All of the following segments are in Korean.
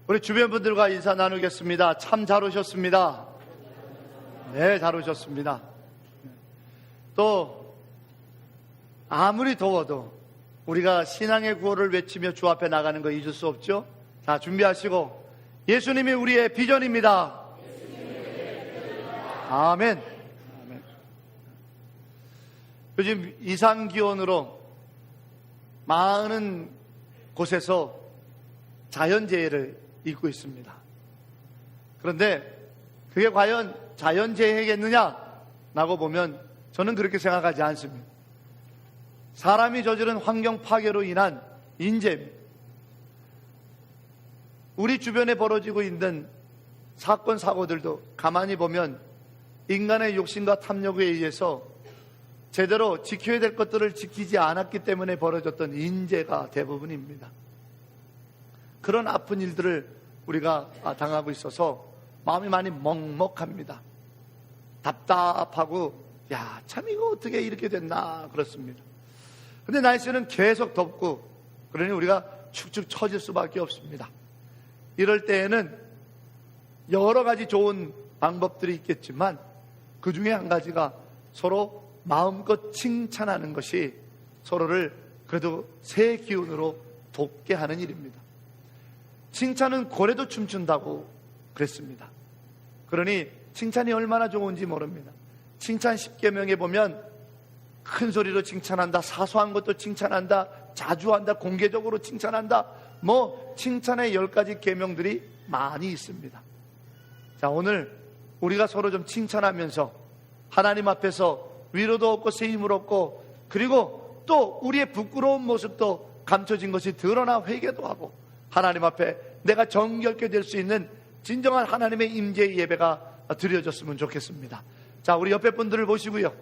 우리 주변 분들과 인사 나누겠습니다. 참 잘 오셨습니다. 네, 잘 오셨습니다. 또 아무리 더워도 우리가 신앙의 구호를 외치며 주 앞에 나가는 거 잊을 수 없죠? 자, 준비하시고 예수님이 우리의 비전입니다. 아멘. 아멘. 요즘 이상기온으로 많은 곳에서 자연재해를 입고 있습니다. 그런데 그게 과연 자연재해겠느냐라고 보면 저는 그렇게 생각하지 않습니다. 사람이 저지른 환경 파괴로 인한 인재입니다. 우리 주변에 벌어지고 있는 사건 사고들도 가만히 보면 인간의 욕심과 탐욕에 의해서 제대로 지켜야 될 것들을 지키지 않았기 때문에 벌어졌던 인재가 대부분입니다. 그런 아픈 일들을 우리가 당하고 있어서 마음이 많이 먹먹합니다. 답답하고 참 이거 어떻게 이렇게 됐나 그렇습니다. 근데 날씨는 계속 덥고 그러니 우리가 축축 처질 수밖에 없습니다. 이럴 때에는 여러 가지 좋은 방법들이 있겠지만 그 중에 한 가지가 서로 마음껏 칭찬하는 것이 서로를 그래도 새 기운으로 돋게 하는 일입니다. 칭찬은 고래도 춤춘다고 그랬습니다. 그러니 칭찬이 얼마나 좋은지 모릅니다. 칭찬 10계명에 보면 큰 소리로 칭찬한다, 사소한 것도 칭찬한다, 자주 한다, 공개적으로 칭찬한다, 칭찬의 10가지 계명들이 많이 있습니다. 자, 오늘 우리가 서로 좀 칭찬하면서 하나님 앞에서 위로도 얻고 세임을 얻고 그리고 또 우리의 부끄러운 모습도 감춰진 것이 드러나 회개도 하고 하나님 앞에 내가 정결케 될 수 있는 진정한 하나님의 임재의 예배가 드려졌으면 좋겠습니다. 자, 우리 옆에 분들을 보시고요.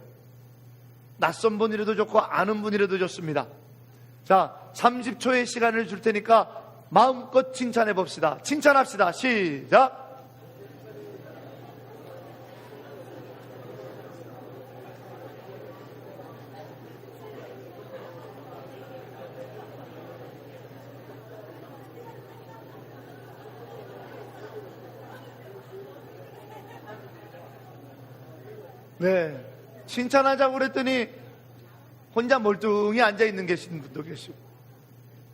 낯선 분이라도 좋고 아는 분이라도 좋습니다. 자, 30초의 시간을 줄 테니까 마음껏 칭찬해 봅시다. 칭찬합시다. 시작! 네, 칭찬하자고 그랬더니 혼자 멀뚱히 앉아있는 계신 분도 계시고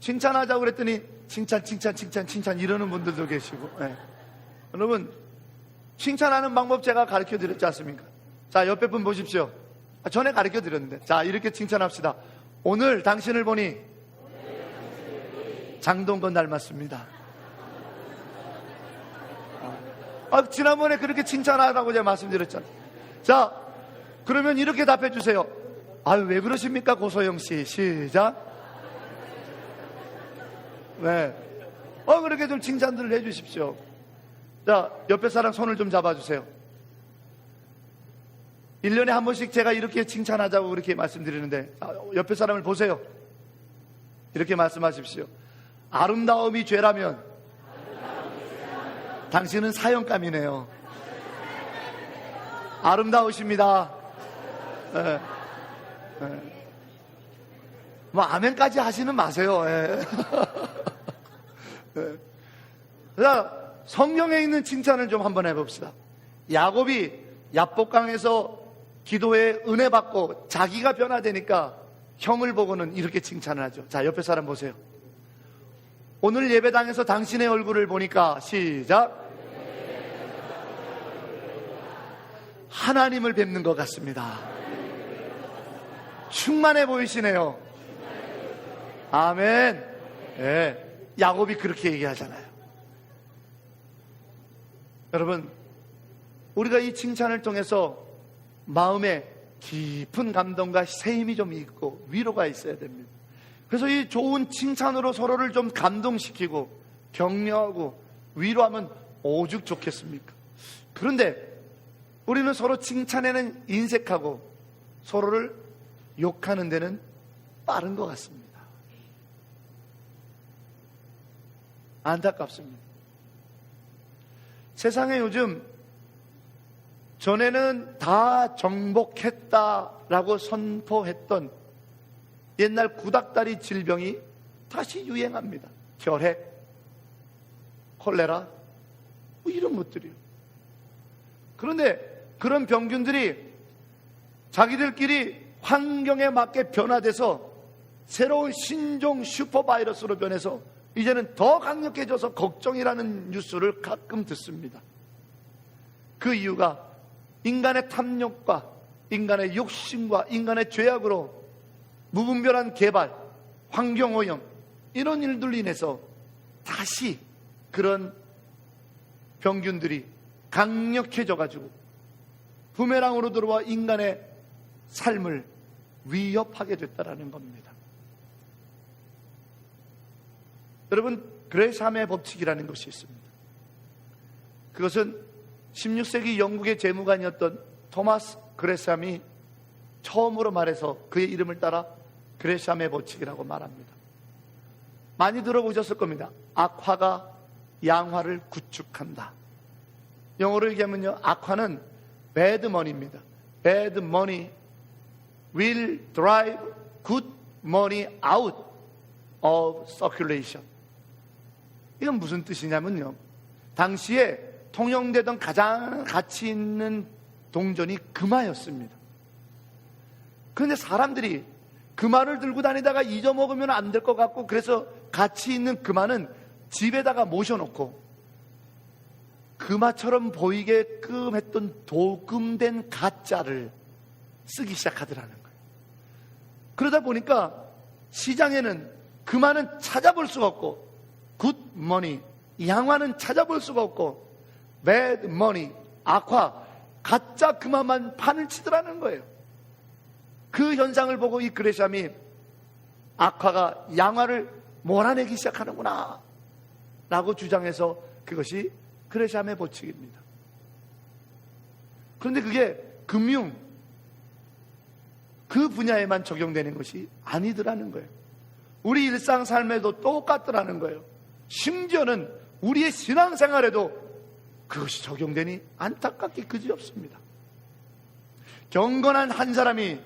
칭찬하자고 그랬더니 칭찬 이러는 분들도 계시고 여러분 칭찬하는 방법 제가 가르쳐 드렸지 않습니까? 자, 옆에 분 보십시오. 전에 가르쳐 드렸는데 자, 이렇게 칭찬합시다. 오늘 당신을 보니 장동건 닮았습니다. 지난번에 그렇게 칭찬하라고 제가 말씀드렸잖아요. 자, 그러면 이렇게 답해 주세요. 왜 그러십니까, 고소영 씨? 시작. 네. 그렇게 좀 칭찬들을 해 주십시오. 자, 옆에 사람 손을 좀 잡아주세요. 1년에 한 번씩 제가 이렇게 칭찬하자고 그렇게 말씀드리는데, 옆에 사람을 보세요. 이렇게 말씀하십시오. 아름다움이 죄라면 당신은 사형감이네요. 아름다우십니다. 네. 아멘까지 하시는 마세요. 네. 자, 성경에 있는 칭찬을 좀 한번 해봅시다. 야곱이 야복강에서 기도에 은혜 받고 자기가 변화되니까 형을 보고는 이렇게 칭찬을 하죠. 자, 옆에 사람 보세요. 오늘 예배당에서 당신의 얼굴을 보니까 시작. 하나님을 뵙는 것 같습니다. 충만해 보이시네요. 아멘. 네, 야곱이 그렇게 얘기하잖아요. 여러분, 우리가 이 칭찬을 통해서 마음에 깊은 감동과 세임이 좀 있고 위로가 있어야 됩니다. 그래서 이 좋은 칭찬으로 서로를 좀 감동시키고 격려하고 위로하면 오죽 좋겠습니까? 그런데 우리는 서로 칭찬에는 인색하고 서로를 욕하는 데는 빠른 것 같습니다. 안타깝습니다. 세상에 요즘 전에는 다 정복했다라고 선포했던 옛날 구닥다리 질병이 다시 유행합니다. 결핵. 콜레라, 뭐 이런 것들이요. 그런데 그런 병균들이 자기들끼리 환경에 맞게 변화돼서 새로운 신종 슈퍼바이러스로 변해서 이제는 더 강력해져서 걱정이라는 뉴스를 가끔 듣습니다. 그 이유가 인간의 탐욕과 인간의 욕심과 인간의 죄악으로 무분별한 개발, 환경오염 이런 일들로 인해서 다시 그런 병균들이 강력해져가지고 부메랑으로 들어와 인간의 삶을 위협하게 됐다라는 겁니다. 여러분, 그레샴의 법칙이라는 것이 있습니다. 그것은 16세기 영국의 재무관이었던 토마스 그레샴이 처음으로 말해서 그의 이름을 따라 그레샴의 법칙이라고 말합니다. 많이 들어보셨을 겁니다. 악화가 양화를 구축한다. 영어로 얘기하면요, 악화는 bad money입니다. Bad money will drive good money out of circulation. 이건 무슨 뜻이냐면요, 당시에 통용되던 가장 가치 있는 동전이 금화였습니다. 그런데 사람들이 금화를 들고 다니다가 잊어먹으면 안 될 것 같고, 그래서 가치 있는 금화는 집에다가 모셔놓고 금화처럼 보이게끔 했던 도금된 가짜를 쓰기 시작하더라는 거예요. 그러다 보니까 시장에는 금화는 찾아볼 수가 없고, 굿 머니, 양화는 찾아볼 수가 없고, 배드 머니, 악화, 가짜 금화만 판을 치더라는 거예요. 그 현상을 보고 이 그레샴이 악화가 양화를 몰아내기 시작하는구나 라고 주장해서 그것이 그레샴의 법칙입니다. 그런데 그게 금융, 그 분야에만 적용되는 것이 아니더라는 거예요. 우리 일상 삶에도 똑같더라는 거예요. 심지어는 우리의 신앙생활에도 그것이 적용되니 안타깝게 그지없습니다. 경건한 한 사람이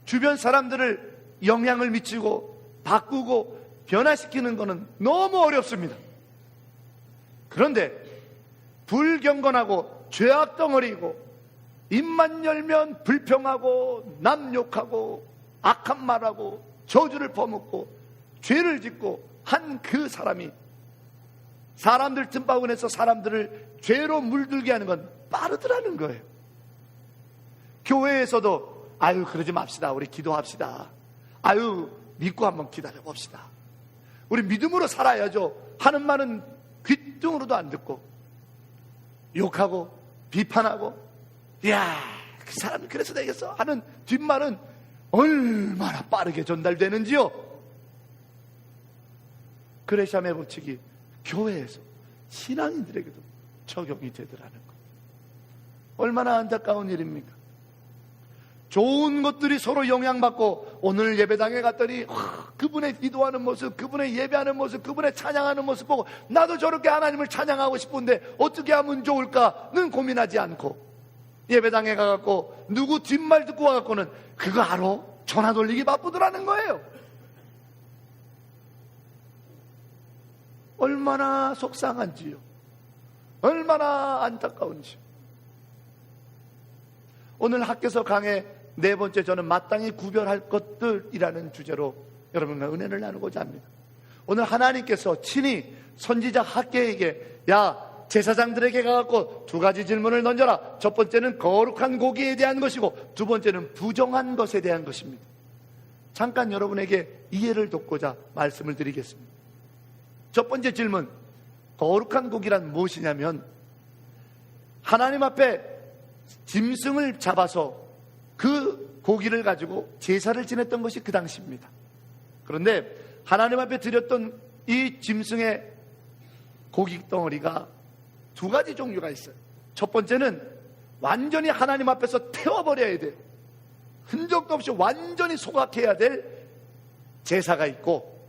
주변 사람들을 영향을 미치고 바꾸고 변화시키는 것은 너무 어렵습니다. 그런데 불경건하고 죄악덩어리이고 입만 열면 불평하고 남 욕하고 악한 말하고 저주를 퍼붓고 죄를 짓고 한 그 사람이 사람들 틈바구니에서 사람들을 죄로 물들게 하는 건 빠르더라는 거예요. 교회에서도 아유 그러지 맙시다, 우리 기도합시다, 아유 믿고 한번 기다려 봅시다, 우리 믿음으로 살아야죠 하는 말은 귀뚱으로도 안 듣고 욕하고 비판하고, 이야 그 사람이 그래서 되겠어 하는 뒷말은 얼마나 빠르게 전달되는지요. 그레샴의 법칙이 교회에서 신앙인들에게도 적용이 되더라는 것. 얼마나 안타까운 일입니까? 좋은 것들이 서로 영향받고, 오늘 예배당에 갔더니 그분의 기도하는 모습, 그분의 예배하는 모습, 그분의 찬양하는 모습 보고 나도 저렇게 하나님을 찬양하고 싶은데 어떻게 하면 좋을까는 고민하지 않고, 예배당에 가갖고 누구 뒷말 듣고 와갖고는 그거 알아? 전화 돌리기 바쁘더라는 거예요. 얼마나 속상한지요, 얼마나 안타까운지요. 오늘 학교에서 강의 네 번째, 저는 마땅히 구별할 것들이라는 주제로 여러분과 은혜를 나누고자 합니다. 오늘 하나님께서 친히 선지자 학개에게, 야 제사장들에게 가갖고 두 가지 질문을 던져라. 첫 번째는 거룩한 고기에 대한 것이고, 두 번째는 부정한 것에 대한 것입니다. 잠깐 여러분에게 이해를 돕고자 말씀을 드리겠습니다. 첫 번째 질문, 거룩한 고기란 무엇이냐면, 하나님 앞에 짐승을 잡아서 그 고기를 가지고 제사를 지냈던 것이 그 당시입니다. 그런데 하나님 앞에 드렸던 이 짐승의 고기 덩어리가 두 가지 종류가 있어요. 첫 번째는 완전히 하나님 앞에서 태워버려야 돼요. 흔적도 없이 완전히 소각해야 될 제사가 있고,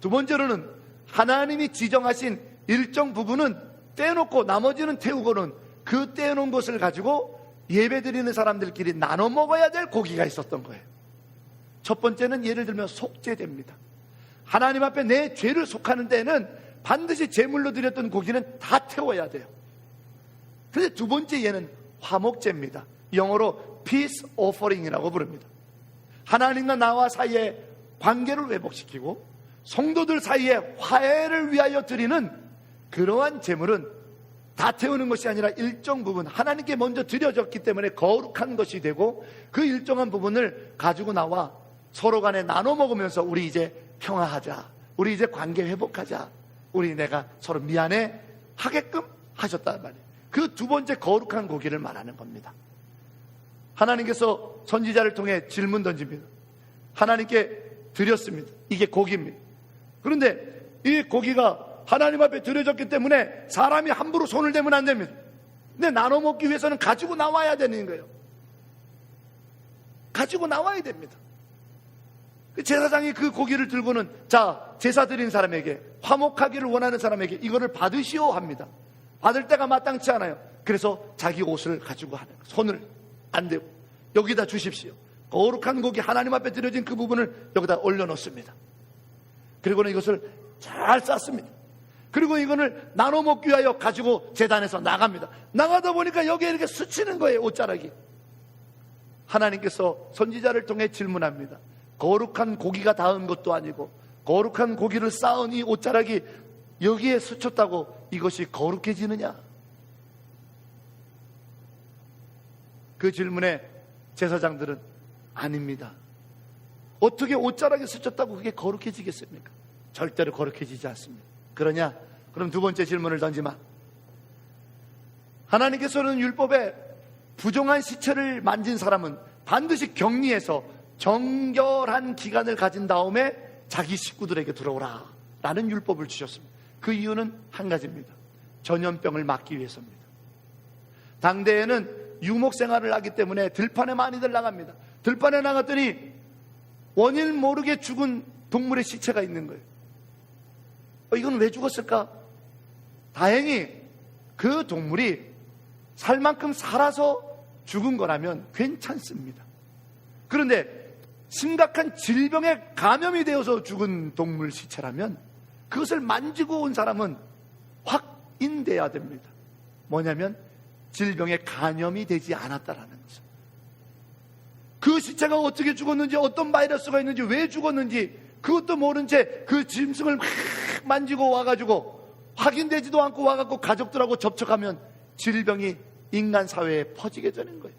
두 번째로는 하나님이 지정하신 일정 부분은 떼놓고 나머지는 태우고는 그 떼어놓은 것을 가지고 예배드리는 사람들끼리 나눠 먹어야 될 고기가 있었던 거예요. 첫 번째는 예를 들면 속죄제입니다. 하나님 앞에 내 죄를 속하는 데는 반드시 제물로 드렸던 고기는 다 태워야 돼요. 그런데 두 번째 예는 화목제입니다. 영어로 peace offering이라고 부릅니다. 하나님과 나와 사이에 관계를 회복시키고 성도들 사이에 화해를 위하여 드리는 그러한 제물은 다 태우는 것이 아니라 일정 부분 하나님께 먼저 드려졌기 때문에 거룩한 것이 되고, 그 일정한 부분을 가지고 나와 서로 간에 나눠 먹으면서 우리 이제 평화하자, 우리 이제 관계 회복하자, 우리 내가 서로 미안해 하게끔 하셨단 말이에요. 그 두 번째 거룩한 고기를 말하는 겁니다. 하나님께서 선지자를 통해 질문 던집니다. 하나님께 드렸습니다. 이게 고기입니다. 그런데 이 고기가 하나님 앞에 드려졌기 때문에 사람이 함부로 손을 대면 안 됩니다. 근데 나눠 먹기 위해서는 가지고 나와야 되는 거예요. 가지고 나와야 됩니다. 제사장이 그 고기를 들고는 자, 제사 드린 사람에게, 화목하기를 원하는 사람에게 이거를 받으시오 합니다. 받을 때가 마땅치 않아요. 그래서 자기 옷을 가지고 하는 거예요. 손을 안 대고 여기다 주십시오. 거룩한 고기 하나님 앞에 드려진 그 부분을 여기다 올려놓습니다. 그리고는 이것을 잘 쌌습니다. 그리고 이거를 나눠 먹기 위하여 가지고 제단에서 나갑니다. 나가다 보니까 여기에 이렇게 스치는 거예요. 옷자락이. 하나님께서 선지자를 통해 질문합니다. 거룩한 고기가 닿은 것도 아니고 거룩한 고기를 쌓은 이 옷자락이 여기에 스쳤다고 이것이 거룩해지느냐? 그 질문에 제사장들은 아닙니다. 어떻게 옷자락에 스쳤다고 그게 거룩해지겠습니까? 절대로 거룩해지지 않습니다. 그러냐? 그럼 두 번째 질문을 던지마. 하나님께서는 율법에 부정한 시체를 만진 사람은 반드시 격리해서 정결한 기간을 가진 다음에 자기 식구들에게 들어오라 라는 율법을 주셨습니다. 그 이유는 한 가지입니다. 전염병을 막기 위해서입니다. 당대에는 유목 생활을 하기 때문에 들판에 많이들 나갑니다. 들판에 나갔더니 원인 모르게 죽은 동물의 시체가 있는 거예요. 이건 왜 죽었을까? 다행히 그 동물이 살 만큼 살아서 죽은 거라면 괜찮습니다. 그런데 심각한 질병에 감염이 되어서 죽은 동물 시체라면 그것을 만지고 온 사람은 확인돼야 됩니다. 뭐냐면 질병에 감염이 되지 않았다라는 것입니다. 그 시체가 어떻게 죽었는지, 어떤 바이러스가 있는지, 왜 죽었는지 그것도 모른 채 그 짐승을 막 만지고 와가지고 확인되지도 않고 와갖고 가족들하고 접촉하면 질병이 인간 사회에 퍼지게 되는 거예요.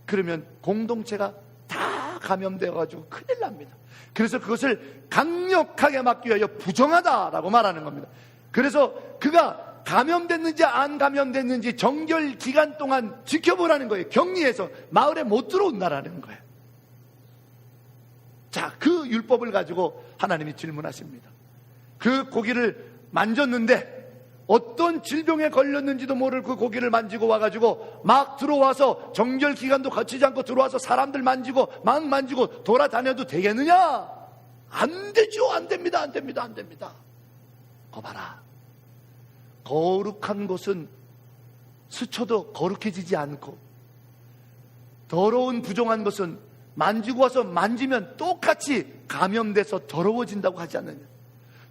그러면 공동체가 다 감염되어가지고 큰일 납니다. 그래서 그것을 강력하게 막기 위하여 부정하다라고 말하는 겁니다. 그래서 그가 감염됐는지 안 감염됐는지 정결 기간 동안 지켜보라는 거예요. 격리해서 마을에 못 들어온다라는 거예요. 자, 그 율법을 가지고 하나님이 질문하십니다. 그 고기를 만졌는데 어떤 질병에 걸렸는지도 모를 그 고기를 만지고 와가지고 막 들어와서 정결 기간도 거치지 않고 들어와서 사람들 만지고 막 만지고 돌아다녀도 되겠느냐? 안 되죠. 안 됩니다. 안 됩니다. 안 됩니다. 봐라. 거룩한 것은 스쳐도 거룩해지지 않고 더러운 부정한 것은 만지고 와서 만지면 똑같이 감염돼서 더러워진다고 하지 않느냐.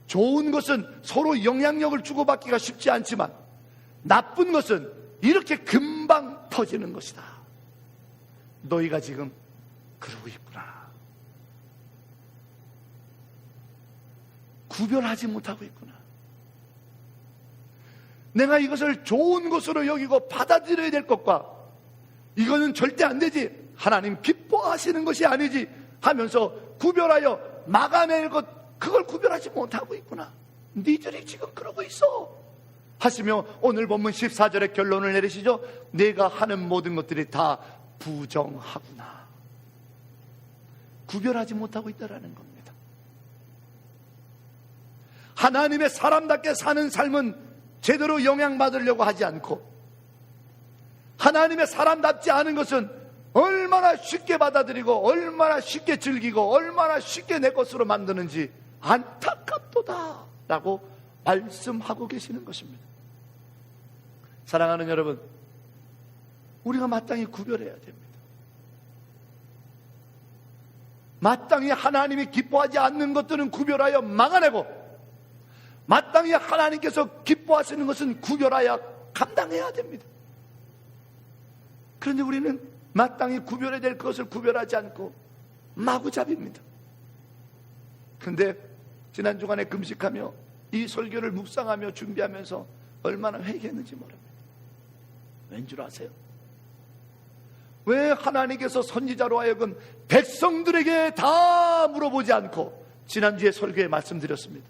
좋은 것은 서로 영향력을 주고받기가 쉽지 않지만 나쁜 것은 이렇게 금방 퍼지는 것이다. 너희가 지금 그러고 있구나. 구별하지 못하고 있구나. 내가 이것을 좋은 것으로 여기고 받아들여야 될 것과 이거는 절대 안 되지, 하나님 기뻐하시는 것이 아니지 하면서 구별하여 막아낼 것, 그걸 구별하지 못하고 있구나. 니들이 지금 그러고 있어 하시며 오늘 본문 14절에 결론을 내리시죠. 내가 하는 모든 것들이 다 부정하구나. 구별하지 못하고 있다라는 겁니다. 하나님의 사람답게 사는 삶은 제대로 영향받으려고 하지 않고 하나님의 사람답지 않은 것은 얼마나 쉽게 받아들이고 얼마나 쉽게 즐기고 얼마나 쉽게 내 것으로 만드는지 안타깝도다 라고 말씀하고 계시는 것입니다. 사랑하는 여러분, 우리가 마땅히 구별해야 됩니다. 마땅히 하나님이 기뻐하지 않는 것들은 구별하여 막아내고 마땅히 하나님께서 기뻐하시는 것은 구별하여 감당해야 됩니다. 그런데 우리는 마땅히 구별해야 될 것을 구별하지 않고 마구잡이입니다. 그런데 지난 주간에 금식하며 이 설교를 묵상하며 준비하면서 얼마나 회개했는지 모릅니다. 왠 줄 아세요? 왜 하나님께서 선지자로 하여금 백성들에게 다 물어보지 않고, 지난주에 설교에 말씀드렸습니다.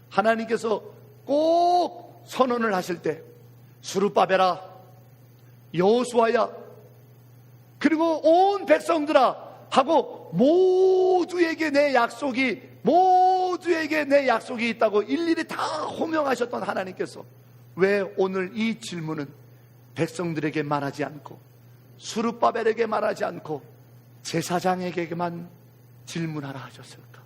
하나님께서 꼭 선언을 하실 때 스룹바벨아, 여호수아야, 그리고 온 백성들아 하고 모두에게 내 약속이 있다고 일일이 다 호명하셨던 하나님께서 왜 오늘 이 질문은 백성들에게 말하지 않고 스룹바벨에게 말하지 않고 제사장에게만 질문하라 하셨을까?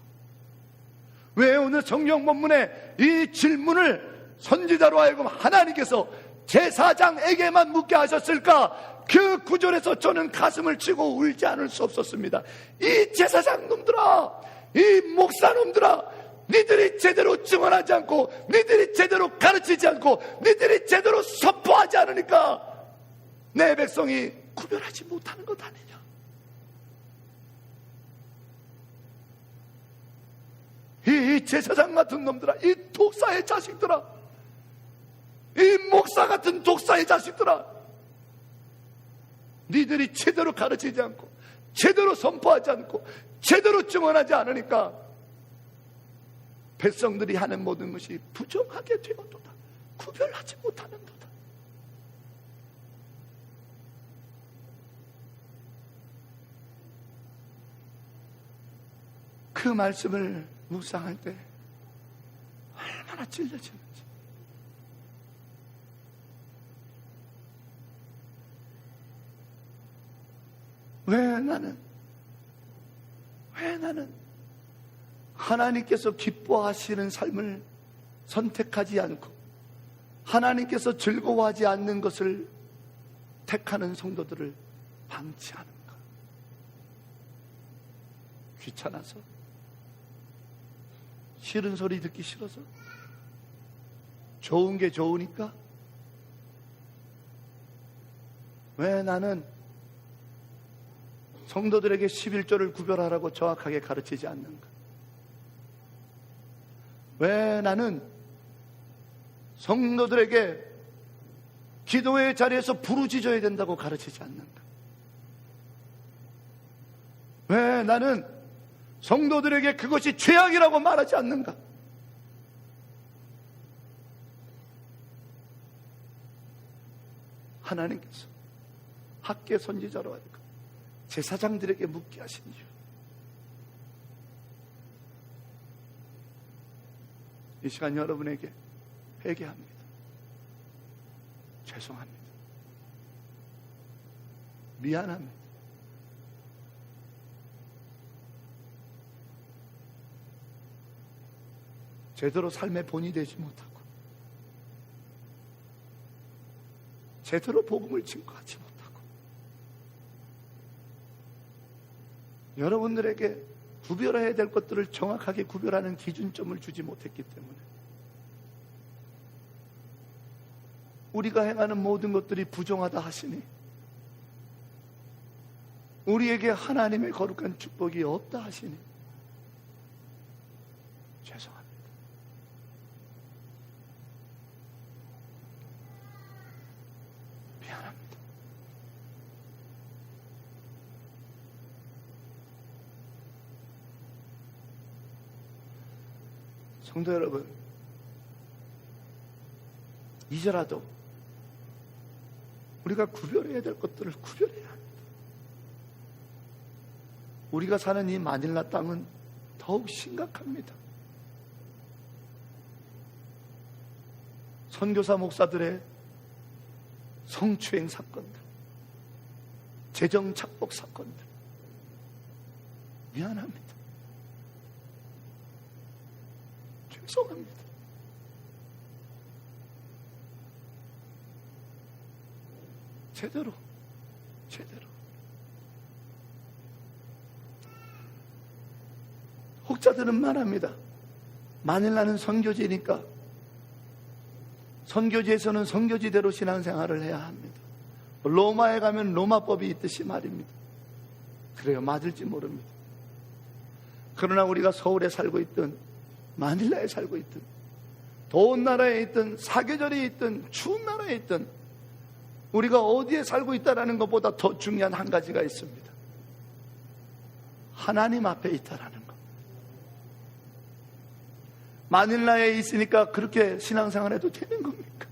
왜 오늘 성경 본문에 이 질문을 선지자로 하여금 하나님께서 제사장에게만 묻게 하셨을까? 그 구절에서 저는 가슴을 치고 울지 않을 수 없었습니다. 이 제사장 놈들아, 이 목사 놈들아, 니들이 제대로 증언하지 않고, 니들이 제대로 가르치지 않고, 니들이 제대로 선포하지 않으니까 내 백성이 구별하지 못하는 것 아니냐? 이 제사장 같은 놈들아, 이 독사의 자식들아, 이 목사 같은 독사의 자식들아, 니들이 제대로 가르치지 않고, 제대로 선포하지 않고, 제대로 증언하지 않으니까 백성들이 하는 모든 것이 부정하게 되었도다. 구별하지 못하는도다. 그 말씀을 묵상할 때 얼마나 찔려지는지. 왜 나는 하나님께서 기뻐하시는 삶을 선택하지 않고 하나님께서 즐거워하지 않는 것을 택하는 성도들을 방치하는가? 귀찮아서? 싫은 소리 듣기 싫어서? 좋은 게 좋으니까? 왜 나는 성도들에게 11조를 구별하라고 정확하게 가르치지 않는가? 왜 나는 성도들에게 기도의 자리에서 부르짖어야 된다고 가르치지 않는가? 왜 나는 성도들에게 그것이 죄악이라고 말하지 않는가? 하나님께서 학계 선지자로 하니까 제사장들에게 묻게 하신 이유, 이 시간 여러분에게 회개합니다. 죄송합니다. 미안합니다. 제대로 삶의 본이 되지 못하고 제대로 복음을 증거하지 못하고 여러분들에게 구별해야 될 것들을 정확하게 구별하는 기준점을 주지 못했기 때문에 우리가 행하는 모든 것들이 부정하다 하시니 우리에게 하나님의 거룩한 축복이 없다 하시니 죄송합니다. 미안합니다. 성도 여러분, 이제라도 우리가 구별해야 될 것들을 구별해야 합니다. 우리가 사는 이 마닐라 땅은 더욱 심각합니다. 선교사 목사들의 성추행 사건들, 재정 착복 사건들, 미안합니다. 죄송합니다. 제대로 혹자들은 말합니다. 마닐라는 선교지니까 선교지에서는 선교지대로 신앙생활을 해야 합니다. 로마에 가면 로마법이 있듯이 말입니다. 그래요, 맞을지 모릅니다. 그러나 우리가 서울에 살고 있든 마닐라에 살고 있든 더운 나라에 있든 사계절에 있든 추운 나라에 있든 우리가 어디에 살고 있다는 것보다 더 중요한 한 가지가 있습니다. 하나님 앞에 있다라는 것. 마닐라에 있으니까 그렇게 신앙생활해도 되는 겁니까?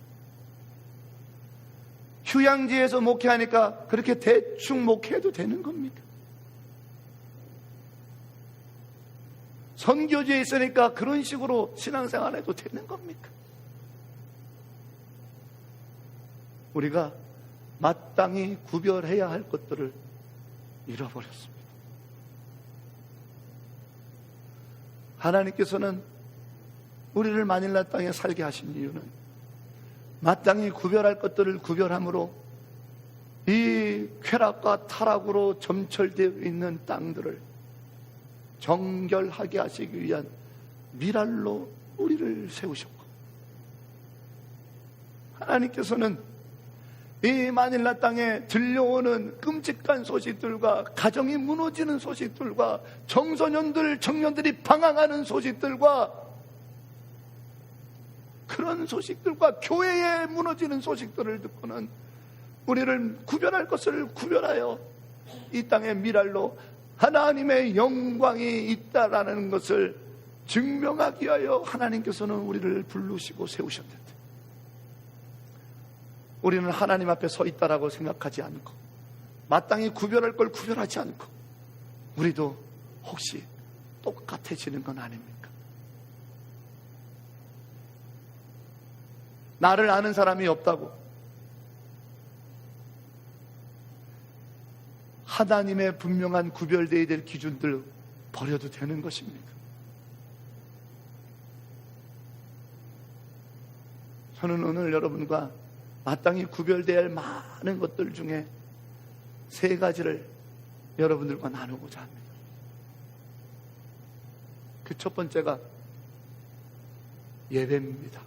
휴양지에서 목회하니까 그렇게 대충 목회해도 되는 겁니까? 선교지에 있으니까 그런 식으로 신앙생활해도 되는 겁니까? 우리가 마땅히 구별해야 할 것들을 잃어버렸습니다. 하나님께서는 우리를 마닐라 땅에 살게 하신 이유는 마땅히 구별할 것들을 구별함으로 이 쾌락과 타락으로 점철되어 있는 땅들을 정결하게 하시기 위한 미랄로 우리를 세우셨고, 하나님께서는 이 마닐라 땅에 들려오는 끔찍한 소식들과 가정이 무너지는 소식들과 청소년들, 청년들이 방황하는 소식들과 그런 소식들과 교회에 무너지는 소식들을 듣고는 우리를 구별할 것을 구별하여 이 땅의 미랄로 하나님의 영광이 있다라는 것을 증명하기 위하여 하나님께서는 우리를 부르시고 세우셨는데, 우리는 하나님 앞에 서 있다라고 생각하지 않고 마땅히 구별할 걸 구별하지 않고 우리도 혹시 똑같아지는 건 아닙니까? 나를 아는 사람이 없다고 하나님의 분명한 구별되어야 될 기준들 버려도 되는 것입니까? 저는 오늘 여러분과 마땅히 구별되어야 할 많은 것들 중에 세 가지를 여러분들과 나누고자 합니다. 그 첫 번째가 예배입니다.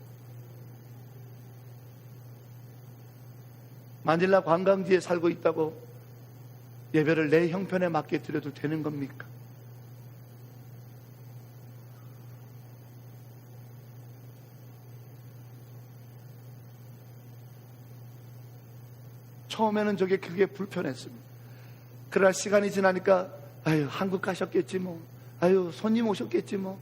마닐라 관광지에 살고 있다고 예배를 내 형편에 맞게 드려도 되는 겁니까? 처음에는 그게 불편했습니다. 그러나 시간이 지나니까 한국 가셨겠지 뭐, 손님 오셨겠지 뭐,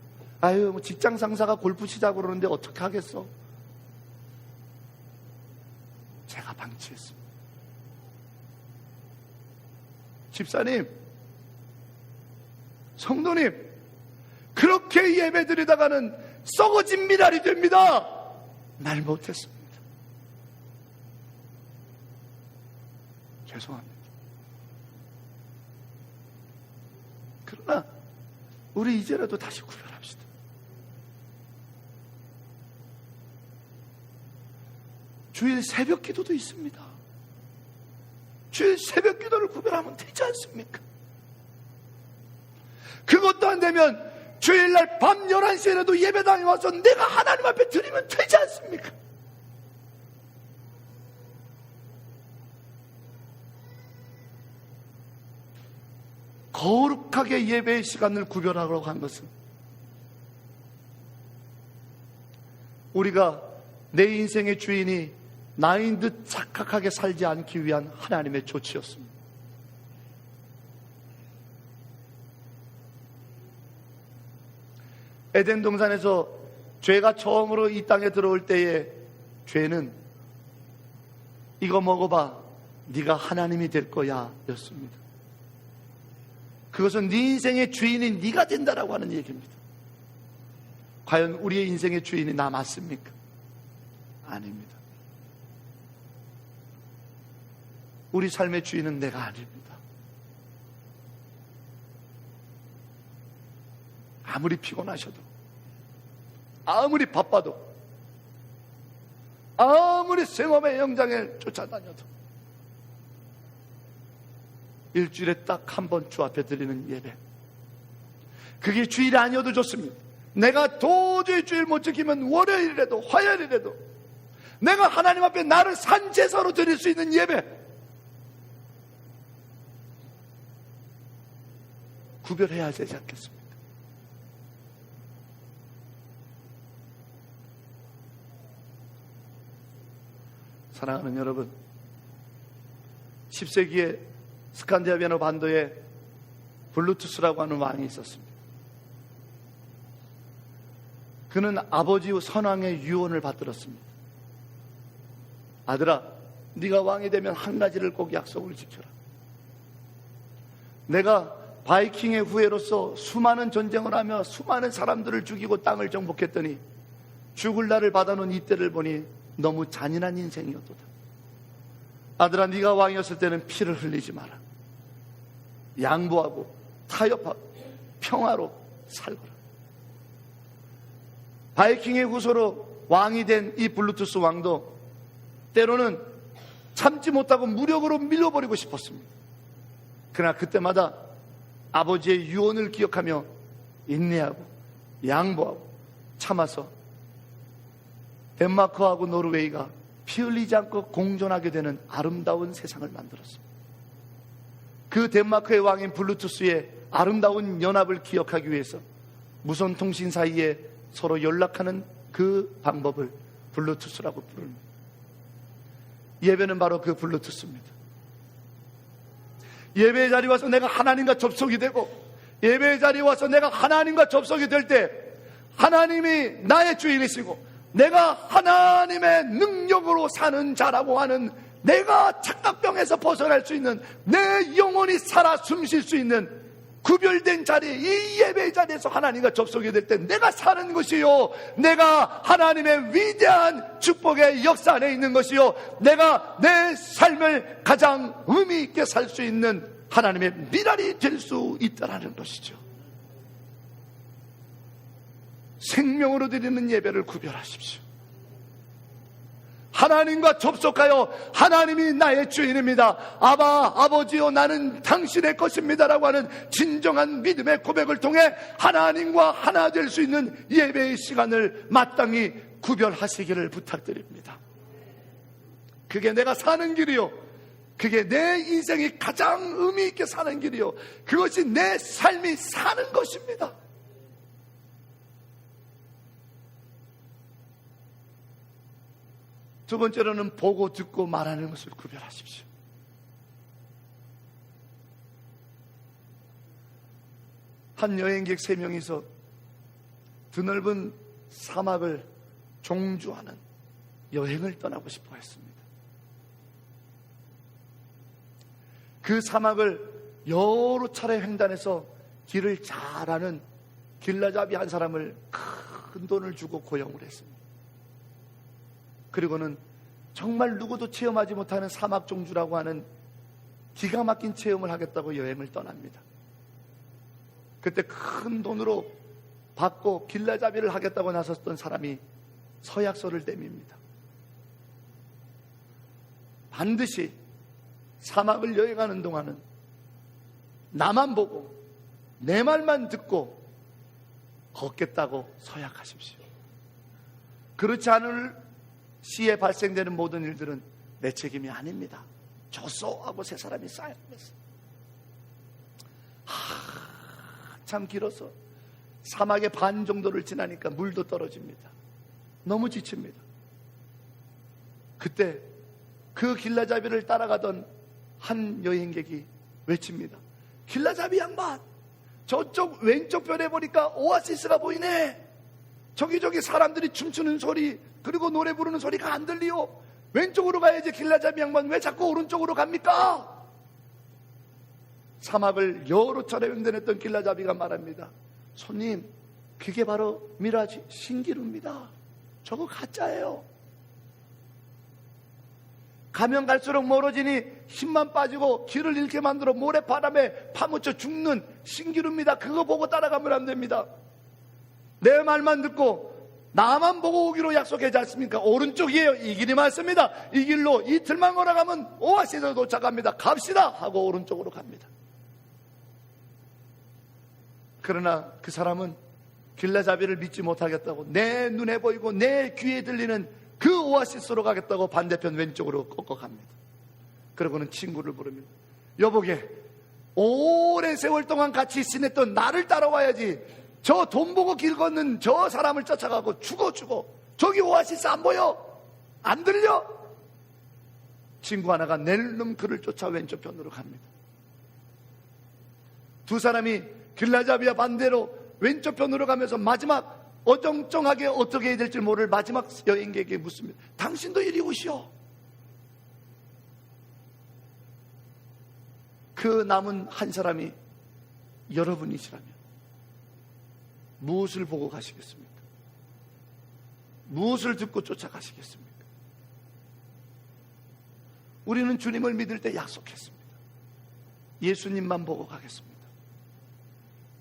직장 상사가 골프 치자고 그러는데 어떻게 하겠어? 제가 방치했습니다. 집사님, 성도님, 그렇게 예배 드리다가는 썩어진 미랄이 됩니다. 말 못했습니다. 죄송합니다. 그러나 우리 이제라도 다시 구별합시다. 주일 새벽 기도도 있습니다. 주일 새벽 기도를 구별하면 되지 않습니까? 그것도 안 되면 주일날 밤 11시에라도 예배당에 와서 내가 하나님 앞에 드리면 되지 않습니까? 거룩하게 예배의 시간을 구별하려고 한 것은 우리가 내 인생의 주인이 나인 듯 착각하게 살지 않기 위한 하나님의 조치였습니다. 에덴 동산에서 죄가 처음으로 이 땅에 들어올 때에 죄는 이거 먹어봐, 네가 하나님이 될 거야 였습니다. 그것은 네 인생의 주인이 네가 된다라고 하는 얘기입니다. 과연 우리의 인생의 주인이 나 맞습니까? 아닙니다. 우리 삶의 주인은 내가 아닙니다. 아무리 피곤하셔도, 아무리 바빠도, 아무리 생업의 영장을 쫓아다녀도 일주일에 딱 한 번 주 앞에 드리는 예배, 그게 주일이 아니어도 좋습니다. 내가 도저히 주일 못 지키면 월요일이라도 화요일이라도 내가 하나님 앞에 나를 산제사로 드릴 수 있는 예배, 구별해야 되지 않겠습니까? 사랑하는 여러분, 10세기에 스칸디나비아 반도에 블루투스라고 하는 왕이 있었습니다. 그는 아버지 선왕의 유언을 받들었습니다. 아들아, 네가 왕이 되면 한 가지를 꼭 약속을 지켜라. 내가 바이킹의 후예로서 수많은 전쟁을 하며 수많은 사람들을 죽이고 땅을 정복했더니 죽을 날을 받아놓은 이때를 보니 너무 잔인한 인생이었도다. 아들아, 네가 왕이었을 때는 피를 흘리지 마라. 양보하고 타협하고 평화로 살거라. 바이킹의 후손으로 왕이 된 이 블루투스 왕도 때로는 참지 못하고 무력으로 밀어버리고 싶었습니다. 그러나 그때마다 아버지의 유언을 기억하며 인내하고 양보하고 참아서 덴마크하고 노르웨이가 피 흘리지 않고 공존하게 되는 아름다운 세상을 만들었습니다. 그 덴마크의 왕인 블루투스의 아름다운 연합을 기억하기 위해서 무선 통신 사이에 서로 연락하는 그 방법을 블루투스라고 부릅니다. 예배는 바로 그 블루투스입니다. 예배의 자리에 와서 내가 하나님과 접속이 되고, 예배의 자리에 와서 내가 하나님과 접속이 될 때 하나님이 나의 주인이시고 내가 하나님의 능력으로 사는 자라고 하는, 내가 착각병에서 벗어날 수 있는, 내 영혼이 살아 숨쉴 수 있는 구별된 자리, 이 예배의 자리에서 하나님과 접속이 될 때 내가 사는 것이요, 내가 하나님의 위대한 축복의 역사 안에 있는 것이요, 내가 내 삶을 가장 의미 있게 살 수 있는 하나님의 미랄이 될 수 있다는 것이죠. 생명으로 드리는 예배를 구별하십시오. 하나님과 접속하여 하나님이 나의 주인입니다, 아바 아버지요 나는 당신의 것입니다라고 하는 진정한 믿음의 고백을 통해 하나님과 하나 될 수 있는 예배의 시간을 마땅히 구별하시기를 부탁드립니다. 그게 내가 사는 길이요, 그게 내 인생이 가장 의미 있게 사는 길이요, 그것이 내 삶이 사는 것입니다. 두 번째로는 보고 듣고 말하는 것을 구별하십시오. 한 여행객 3명이서 드넓은 사막을 종주하는 여행을 떠나고 싶어 했습니다. 그 사막을 여러 차례 횡단해서 길을 잘 아는 길라잡이 한 사람을 큰 돈을 주고 고용을 했습니다. 그리고는 정말 누구도 체험하지 못하는 사막 종주라고 하는 기가 막힌 체험을 하겠다고 여행을 떠납니다. 그때 큰 돈으로 받고 길라잡이를 하겠다고 나섰던 사람이 서약서를 내밉니다. 반드시 사막을 여행하는 동안은 나만 보고 내 말만 듣고 걷겠다고 서약하십시오. 그렇지 않을 시에 발생되는 모든 일들은 내 책임이 아닙니다. 줬어 하고 세 사람이 쌓여있어요. 참 길어서 사막의 반 정도를 지나니까 물도 떨어집니다. 너무 지칩니다. 그때 그 길라잡이를 따라가던 한 여행객이 외칩니다. 길라잡이 양반, 저쪽 왼쪽 변에 보니까 오아시스가 보이네. 저기 사람들이 춤추는 소리, 그리고 노래 부르는 소리가 안 들리요. 왼쪽으로 가야지. 길라잡이 양반 왜 자꾸 오른쪽으로 갑니까? 사막을 여러 차례 횡단했던 길라잡이가 말합니다. 손님, 그게 바로 미라지 신기루입니다. 저거 가짜예요. 가면 갈수록 멀어지니 힘만 빠지고 길을 잃게 만들어 모래바람에 파묻혀 죽는 신기루입니다. 그거 보고 따라가면 안 됩니다. 내 말만 듣고 나만 보고 오기로 약속하지 않습니까? 오른쪽이에요. 이 길이 맞습니다. 이 길로 이틀만 걸어가면 오아시스에 도착합니다. 갑시다 하고 오른쪽으로 갑니다. 그러나 그 사람은 길라잡이를 믿지 못하겠다고 내 눈에 보이고 내 귀에 들리는 그 오아시스로 가겠다고 반대편 왼쪽으로 꺾어갑니다. 그러고는 친구를 부릅니다. 여보게, 오랜 세월 동안 같이 지냈던 나를 따라와야지. 저 돈 보고 길 걷는 저 사람을 쫓아가고 죽어. 저기 오아시스 안 보여? 안 들려? 친구 하나가 낼름 그를 쫓아 왼쪽 편으로 갑니다. 두 사람이 길라자비아 반대로 왼쪽 편으로 가면서 마지막 어정쩡하게 어떻게 해야 될지 모를 마지막 여행객에게 묻습니다. 당신도 이리 오시오. 그 남은 한 사람이 여러분이시라면 무엇을 보고 가시겠습니까? 무엇을 듣고 쫓아가시겠습니까? 우리는 주님을 믿을 때 약속했습니다. 예수님만 보고 가겠습니다.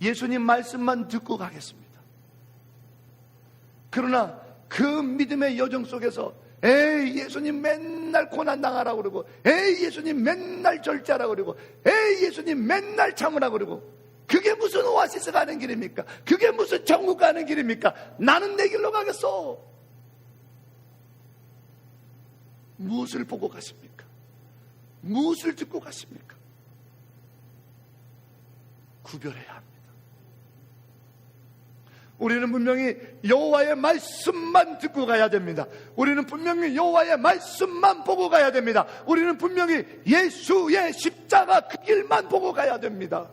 예수님 말씀만 듣고 가겠습니다. 그러나 그 믿음의 여정 속에서 에이 예수님 맨날 고난당하라고 그러고, 에이 예수님 맨날 절제하라고 그러고, 에이 예수님 맨날 참으라고 그러고, 그게 무슨 오아시스 가는 길입니까? 그게 무슨 천국 가는 길입니까? 나는 내 길로 가겠어. 무엇을 보고 가십니까? 무엇을 듣고 가십니까? 구별해야 합니다. 우리는 분명히 여호와의 말씀만 듣고 가야 됩니다. 우리는 분명히 여호와의 말씀만 보고 가야 됩니다. 우리는 분명히 예수의 십자가 그 길만 보고 가야 됩니다.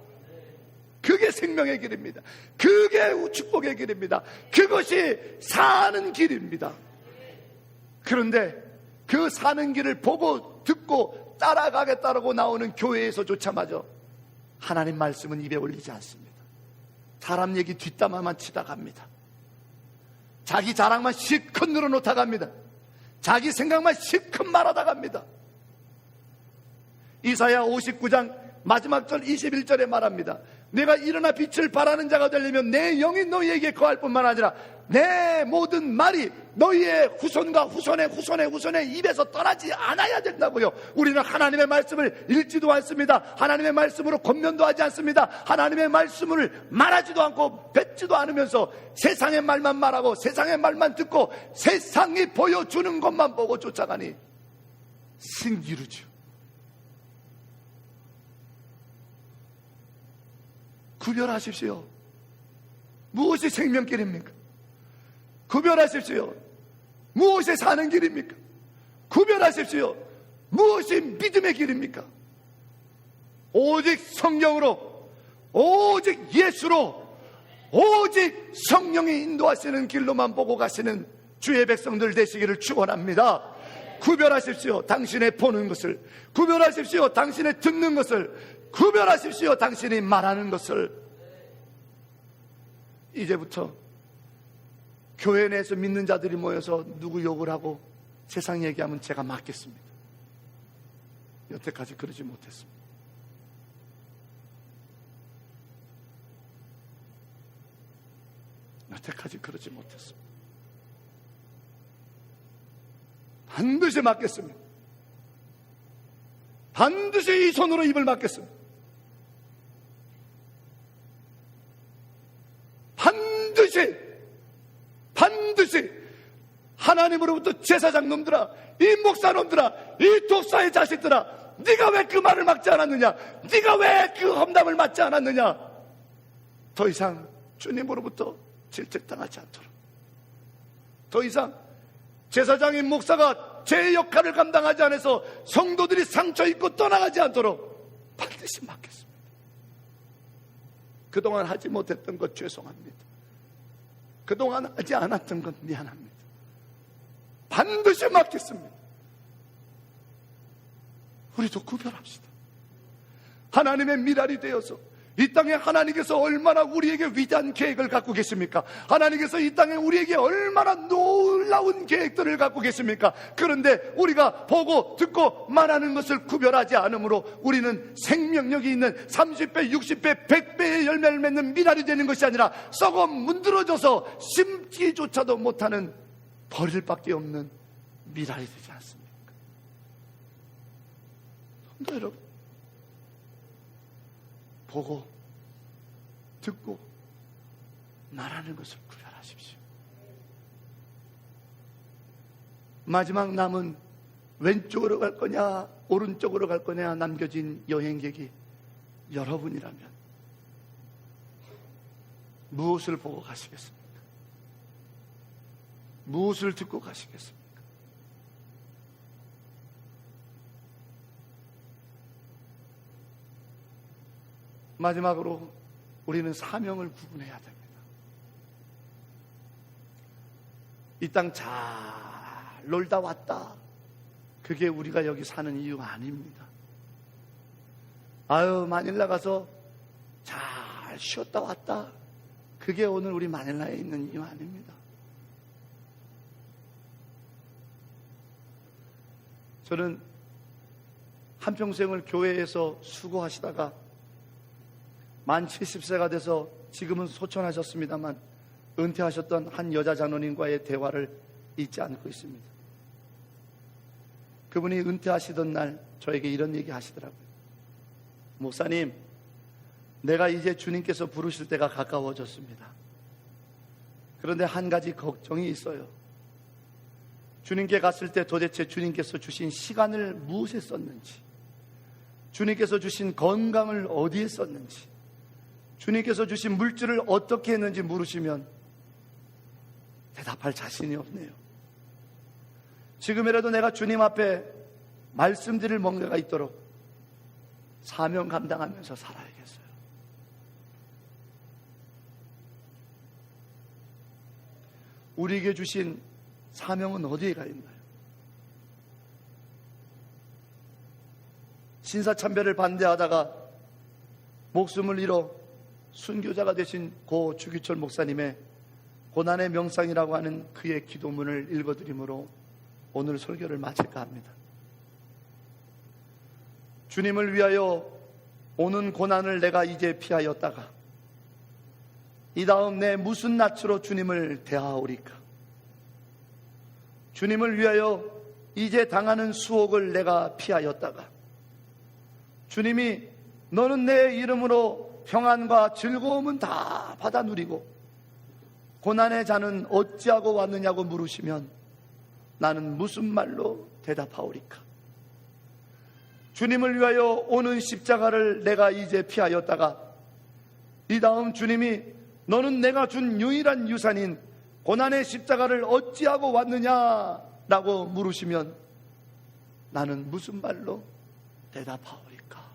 그게 생명의 길입니다. 그게 축복의 길입니다. 그것이 사는 길입니다. 그런데 그 사는 길을 보고 듣고 따라가겠다라고 나오는 교회에서조차마저 하나님 말씀은 입에 올리지 않습니다. 사람 얘기 뒷담화만 치다 갑니다. 자기 자랑만 실컷 늘어놓다 갑니다. 자기 생각만 실컷 말하다 갑니다. 이사야 59장 마지막 절 21절에 말합니다. 내가 일어나 빛을 발하는 자가 되려면 내 영이 너희에게 거할 뿐만 아니라 내 모든 말이 너희의 후손과 후손의 입에서 떠나지 않아야 된다고요. 우리는 하나님의 말씀을 읽지도 않습니다. 하나님의 말씀으로 권면도 하지 않습니다. 하나님의 말씀을 말하지도 않고 뱉지도 않으면서 세상의 말만 말하고 세상의 말만 듣고 세상이 보여주는 것만 보고 쫓아가니 신기루죠. 구별하십시오. 무엇이 생명길입니까? 구별하십시오. 무엇이 사는 길입니까? 구별하십시오. 무엇이 믿음의 길입니까? 오직 성령으로, 오직 예수로, 오직 성령이 인도하시는 길로만 보고 가시는 주의 백성들 되시기를 축원합니다. 구별하십시오. 당신의 보는 것을, 구별하십시오. 당신의 듣는 것을, 구별하십시오. 당신이 말하는 것을. 이제부터 교회 내에서 믿는 자들이 모여서 누구 욕을 하고 세상 얘기하면 제가 맞겠습니다. 여태까지 그러지 못했습니다. 여태까지 그러지 못했습니다. 반드시 맞겠습니다. 반드시 이 손으로 입을 막겠습니다. 반드시 하나님으로부터 제사장 놈들아, 이 목사 놈들아, 이 독사의 자식들아, 네가 왜 그 말을 막지 않았느냐? 네가 왜 그 험담을 막지 않았느냐? 더 이상 주님으로부터 질책당하지 않도록, 더 이상 제사장인 목사가 제 역할을 감당하지 않아서 성도들이 상처 입고 떠나가지 않도록 반드시 막겠습니다. 그동안 하지 못했던 것 죄송합니다. 그동안 하지 않았던 것 미안합니다. 반드시 막겠습니다. 우리도 구별합시다. 하나님의 미랄이 되어서 이 땅에 하나님께서 얼마나 우리에게 위대한 계획을 갖고 계십니까? 하나님께서 이 땅에 우리에게 얼마나 놀라운 계획들을 갖고 계십니까? 그런데 우리가 보고 듣고 말하는 것을 구별하지 않으므로 우리는 생명력이 있는 30배, 60배, 100배의 열매를 맺는 미랄이 되는 것이 아니라 썩어 문드러져서 심지조차도 못하는 버릴 밖에 없는 미랄이 되지 않습니까? 성도 여러분, 보고 듣고 말하는 것을 구별하십시오. 마지막 남은 왼쪽으로 갈 거냐 오른쪽으로 갈 거냐 남겨진 여행객이 여러분이라면 무엇을 보고 가시겠습니까? 무엇을 듣고 가시겠습니까? 마지막으로 우리는 사명을 구분해야 됩니다. 이 땅 잘 놀다 왔다, 그게 우리가 여기 사는 이유가 아닙니다. 아유, 마닐라 가서 잘 쉬었다 왔다, 그게 오늘 우리 마닐라에 있는 이유 아닙니다. 저는 한평생을 교회에서 수고하시다가 만 70세가 돼서 지금은 소천하셨습니다만 은퇴하셨던 한 여자 장로님과의 대화를 잊지 않고 있습니다. 그분이 은퇴하시던 날 저에게 이런 얘기 하시더라고요. 목사님, 내가 이제 주님께서 부르실 때가 가까워졌습니다. 그런데 한 가지 걱정이 있어요. 주님께 갔을 때 도대체 주님께서 주신 시간을 무엇에 썼는지, 주님께서 주신 건강을 어디에 썼는지, 주님께서 주신 물질을 어떻게 했는지 물으시면 대답할 자신이 없네요. 지금이라도 내가 주님 앞에 말씀드릴 뭔가가 있도록 사명 감당하면서 살아야겠어요. 우리에게 주신 사명은 어디에 가 있나요? 신사참배를 반대하다가 목숨을 잃어 순교자가 되신 고 주기철 목사님의 고난의 명상이라고 하는 그의 기도문을 읽어드리므로 오늘 설교를 마칠까 합니다. 주님을 위하여 오는 고난을 내가 이제 피하였다가 이 다음 내 무슨 낯으로 주님을 대하오리까? 주님을 위하여 이제 당하는 수옥을 내가 피하였다가 주님이 너는 내 이름으로 평안과 즐거움은 다 받아 누리고 고난의 자는 어찌하고 왔느냐고 물으시면 나는 무슨 말로 대답하오리까? 주님을 위하여 오는 십자가를 내가 이제 피하였다가 이 다음 주님이 너는 내가 준 유일한 유산인 고난의 십자가를 어찌하고 왔느냐라고 물으시면 나는 무슨 말로 대답하오리까?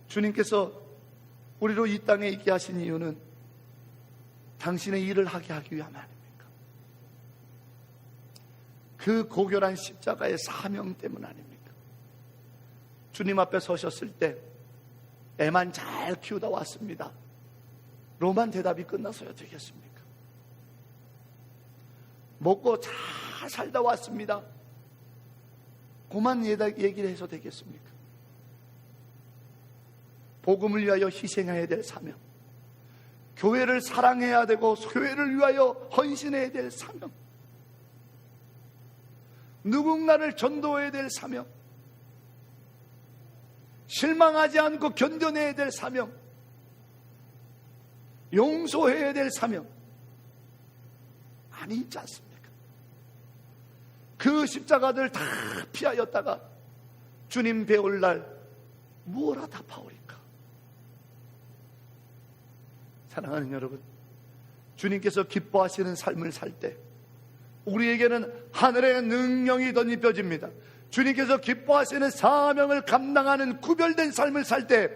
주님께서 우리로 이 땅에 있게 하신 이유는 당신의 일을 하게 하기 위함 아닙니까? 그 고결한 십자가의 사명 때문 아닙니까? 주님 앞에 서셨을 때 애만 잘 키우다 왔습니다, 로만 대답이 끝나서야 되겠습니까? 먹고 잘 살다 왔습니다, 그만 얘기를 해서 되겠습니까? 복음을 위하여 희생해야 될 사명, 교회를 사랑해야 되고 교회를 위하여 헌신해야 될 사명, 누군가를 전도해야 될 사명, 실망하지 않고 견뎌내야 될 사명, 용서해야 될 사명 많이 있지 않습니까? 그 십자가들 다 피하였다가 주님 배울 날 무엇라 답하오리까? 사랑하는 여러분, 주님께서 기뻐하시는 삶을 살 때 우리에게는 하늘의 능력이 덧입혀집니다. 주님께서 기뻐하시는 사명을 감당하는 구별된 삶을 살 때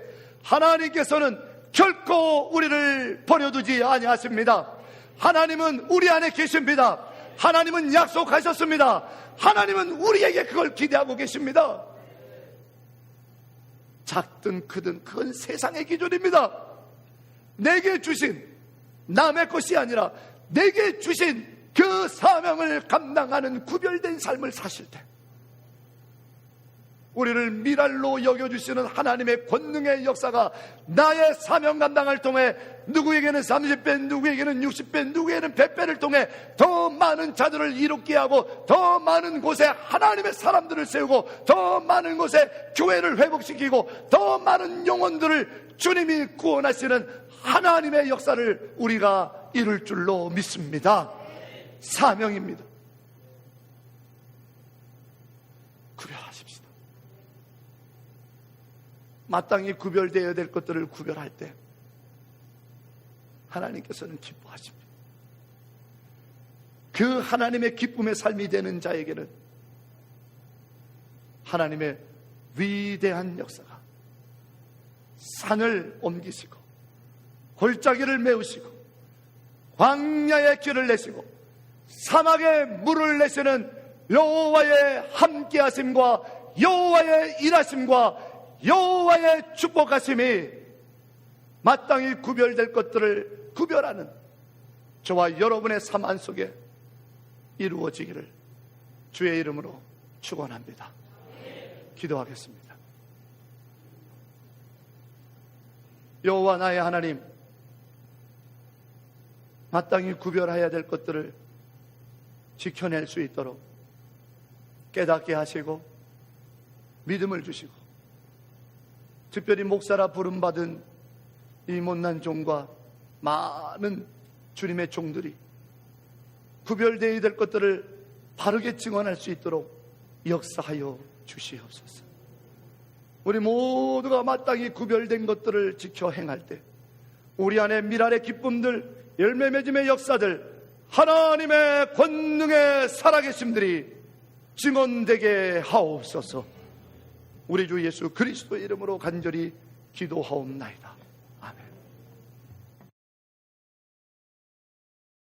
하나님께서는 결코 우리를 버려두지 아니하십니다. 하나님은 우리 안에 계십니다. 하나님은 약속하셨습니다. 하나님은 우리에게 그걸 기대하고 계십니다. 작든 크든 그건 세상의 기준입니다. 내게 주신 남의 것이 아니라 내게 주신 그 사명을 감당하는 구별된 삶을 사실 때 우리를 미랄로 여겨주시는 하나님의 권능의 역사가 나의 사명 감당을 통해 누구에게는 30배, 누구에게는 60배, 누구에게는 100배를 통해 더 많은 자들을 이롭게 하고 더 많은 곳에 하나님의 사람들을 세우고 더 많은 곳에 교회를 회복시키고 더 많은 영혼들을 주님이 구원하시는 하나님의 역사를 우리가 이룰 줄로 믿습니다. 사명입니다. 구별하십시다. 마땅히 구별되어야 될 것들을 구별할 때 하나님께서는 기뻐하십니다. 그 하나님의 기쁨의 삶이 되는 자에게는 하나님의 위대한 역사가 산을 옮기시고 골짜기를 메우시고 광야의 길을 내시고 사막에 물을 내시는 여호와의 함께하심과 여호와의 일하심과 여호와의 축복하심이 마땅히 구별될 것들을 구별하는 저와 여러분의 삶 안 속에 이루어지기를 주의 이름으로 축원합니다. 기도하겠습니다. 여호와 나의 하나님, 마땅히 구별해야 될 것들을 지켜낼 수 있도록 깨닫게 하시고 믿음을 주시고, 특별히 목사라 부름받은 이 못난 종과 많은 주님의 종들이 구별되어야 될 것들을 바르게 증언할 수 있도록 역사하여 주시옵소서. 우리 모두가 마땅히 구별된 것들을 지켜 행할 때 우리 안에 미랄의 기쁨들, 열매 맺음의 역사들, 하나님의 권능의 살아계심들이 증언되게 하옵소서. 우리 주 예수 그리스도의 이름으로 간절히 기도하옵나이다.